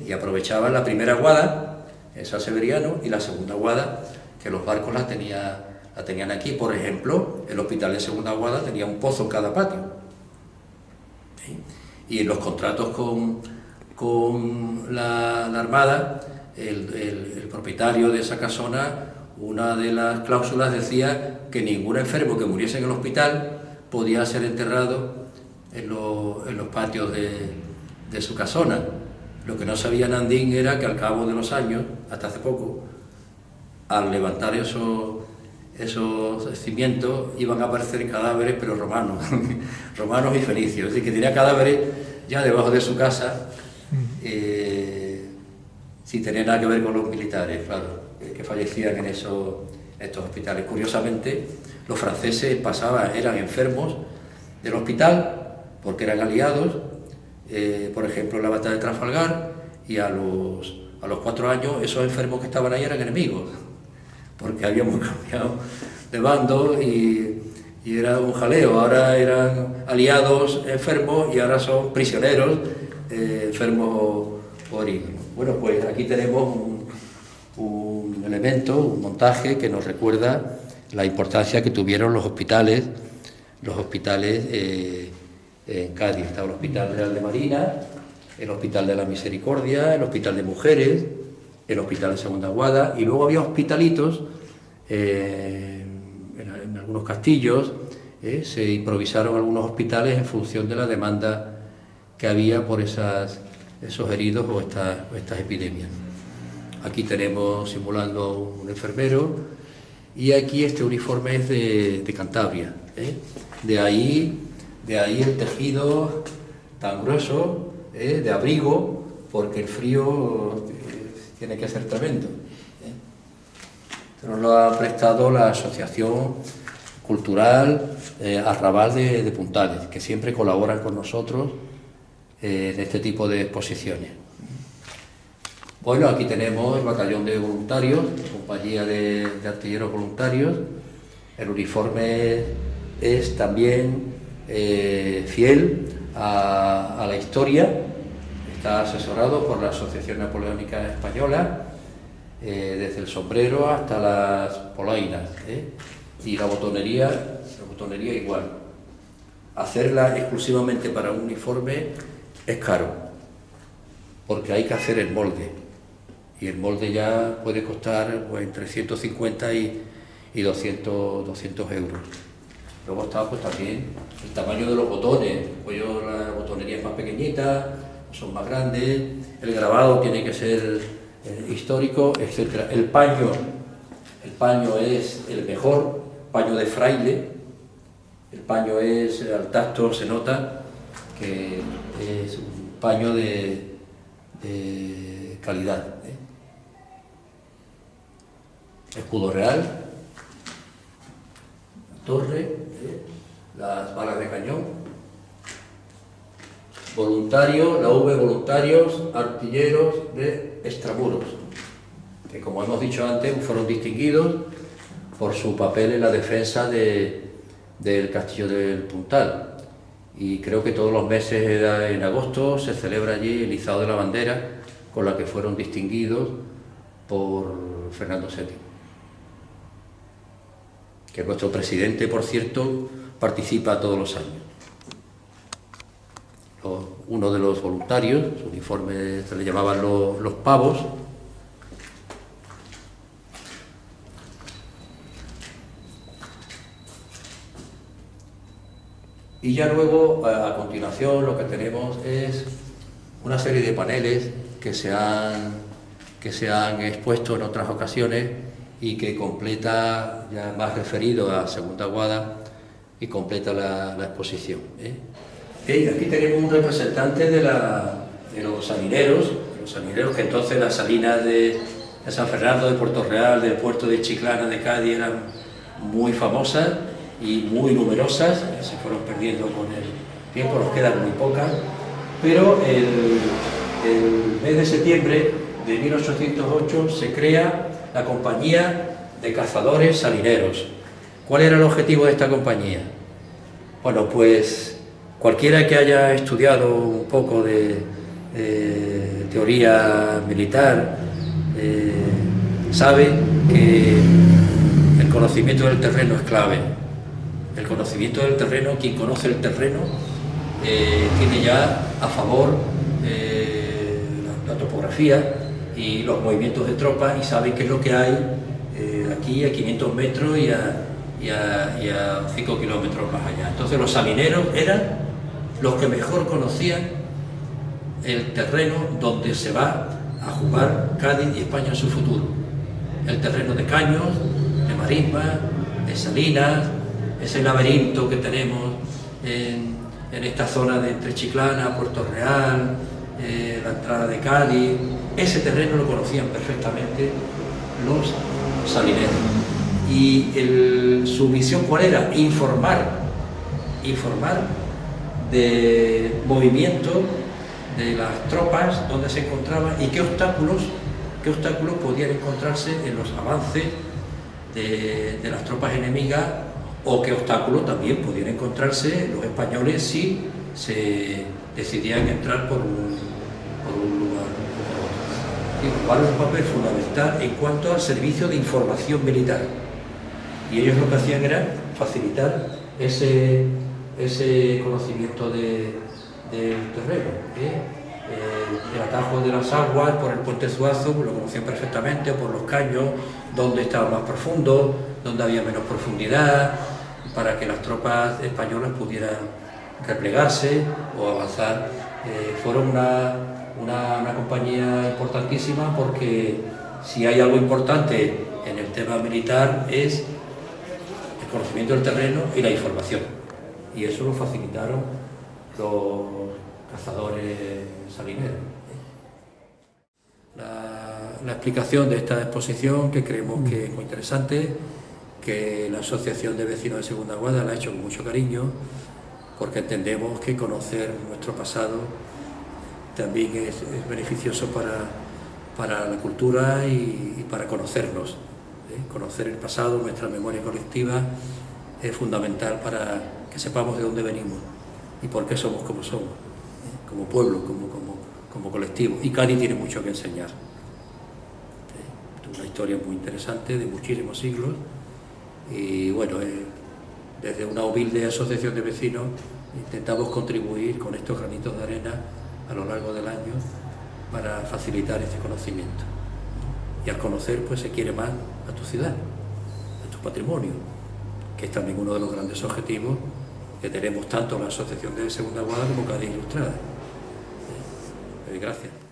Y aprovechaban la primera guada, esa Severiano, y la segunda guada, que los barcos la tenían aquí. Por ejemplo, el hospital de Segunda Guada tenía un pozo en cada patio. Y en los contratos con la Armada, el propietario de esa casona, una de las cláusulas decía que ningún enfermo que muriese en el hospital podía ser enterrado en los patios de su casona. Lo que no sabía Nandín era que al cabo de los años, hasta hace poco, al levantar esos cimientos iban a aparecer cadáveres, pero romanos, romanos y fenicios. Es decir, que tenía cadáveres ya debajo de su casa, sin tener nada que ver con los militares, claro, que fallecían en estos hospitales. Curiosamente, los franceses eran enfermos del hospital porque eran aliados, por ejemplo en la batalla de Trafalgar, y a los 4 años esos enfermos que estaban ahí eran enemigos, porque habíamos cambiado de bando y era un jaleo. Ahora eran aliados enfermos y ahora son prisioneros enfermos por hígado. Bueno, pues aquí tenemos un elemento, un montaje que nos recuerda la importancia que tuvieron los hospitales en Cádiz. Estaba el Hospital Real de Marina, el Hospital de la Misericordia, el Hospital de Mujeres, el Hospital de Segunda Guada, y luego había hospitalitos en algunos castillos. Se improvisaron algunos hospitales en función de la demanda que había por esos heridos o estas epidemias. Aquí tenemos simulando un enfermero, y aquí este uniforme es de Cantabria. De ahí el tejido tan grueso, de abrigo, porque el frío tiene que ser tremendo. Nos lo ha prestado la Asociación Cultural Arrabal de Puntales, que siempre colaboran con nosotros en este tipo de exposiciones. Bueno, aquí tenemos el batallón de voluntarios, compañía de artilleros voluntarios. El uniforme es también fiel a la historia. Está asesorado por la Asociación Napoleónica Española, desde el sombrero hasta las polainas, y la botonería igual. Hacerla exclusivamente para un uniforme es caro, porque hay que hacer el molde, y el molde ya puede costar pues, entre 150 y 200 euros. Luego está pues también el tamaño de los botones, pues la botonería es más pequeñita, son más grandes, el grabado tiene que ser histórico, etc. El paño es el mejor, paño de fraile. El paño es, al tacto se nota que es un paño de calidad. Escudo real, torre, las balas de cañón, voluntarios, la V voluntarios artilleros de extramuros, que como hemos dicho antes fueron distinguidos por su papel en la defensa del castillo del Puntal. Y creo que todos los meses en agosto se celebra allí el izado de la bandera con la que fueron distinguidos por Fernando VII. Que nuestro presidente, por cierto, participa todos los años. Uno de los voluntarios, su uniforme se le llamaban los pavos, y ya luego, a continuación, lo que tenemos es una serie de paneles que se han expuesto en otras ocasiones y que completa, ya más referido a Segunda Guada, y completa la exposición. Aquí tenemos un representante de los salineros que entonces las salinas de San Fernando, de Puerto Real, del puerto de Chiclana, de Cádiz, eran muy famosas y muy numerosas, se fueron perdiendo con el tiempo, nos quedan muy pocas, pero el mes de septiembre de 1808 se crea la Compañía de Cazadores Salineros. ¿Cuál era el objetivo de esta compañía? Bueno, pues cualquiera que haya estudiado un poco de teoría militar sabe que el conocimiento del terreno es clave. El conocimiento del terreno, quien conoce el terreno, tiene ya a favor la topografía y los movimientos de tropas y sabe qué es lo que hay aquí a 500 metros y a 5 kilómetros más allá. Entonces los salineros eran los que mejor conocían el terreno donde se va a jugar Cádiz y España en su futuro. El terreno de caños, de marismas, de salinas, ese laberinto que tenemos en esta zona de entre Chiclana, Puerto Real, la entrada de Cádiz. Ese terreno lo conocían perfectamente los salineros. Y su misión, ¿cuál era? Informar de movimiento de las tropas, dónde se encontraban y qué obstáculos podían encontrarse en los avances de las tropas enemigas, o qué obstáculos también podían encontrarse los españoles si se decidían entrar por un lugar. Y jugaron un papel fundamental en cuanto al servicio de información militar. Y ellos lo que hacían era facilitar ese conocimiento del terreno. El atajo de las aguas por el puente Zuazo lo conocían perfectamente, por los caños, donde estaba más profundo, donde había menos profundidad, para que las tropas españolas pudieran replegarse o avanzar. Fueron una compañía importantísima, porque si hay algo importante en el tema militar es el conocimiento del terreno y la información, y eso lo facilitaron los cazadores salineros. La explicación de esta exposición, que creemos que es muy interesante, que la Asociación de Vecinos de Segunda Guada la ha hecho con mucho cariño, porque entendemos que conocer nuestro pasado también es beneficioso para la cultura y para conocernos. Conocer el pasado, nuestra memoria colectiva, es fundamental para que sepamos de dónde venimos y por qué somos como somos, como pueblo, como colectivo. Y Cádiz tiene mucho que enseñar. Una historia muy interesante de muchísimos siglos, y bueno, desde una humilde asociación de vecinos intentamos contribuir con estos granitos de arena a lo largo del año para facilitar este conocimiento. Y al conocer, pues se quiere más a tu ciudad, a tu patrimonio, que es también uno de los grandes objetivos que tenemos tanto la Asociación de Segunda Guada como Cádiz Ilustrada. Gracias.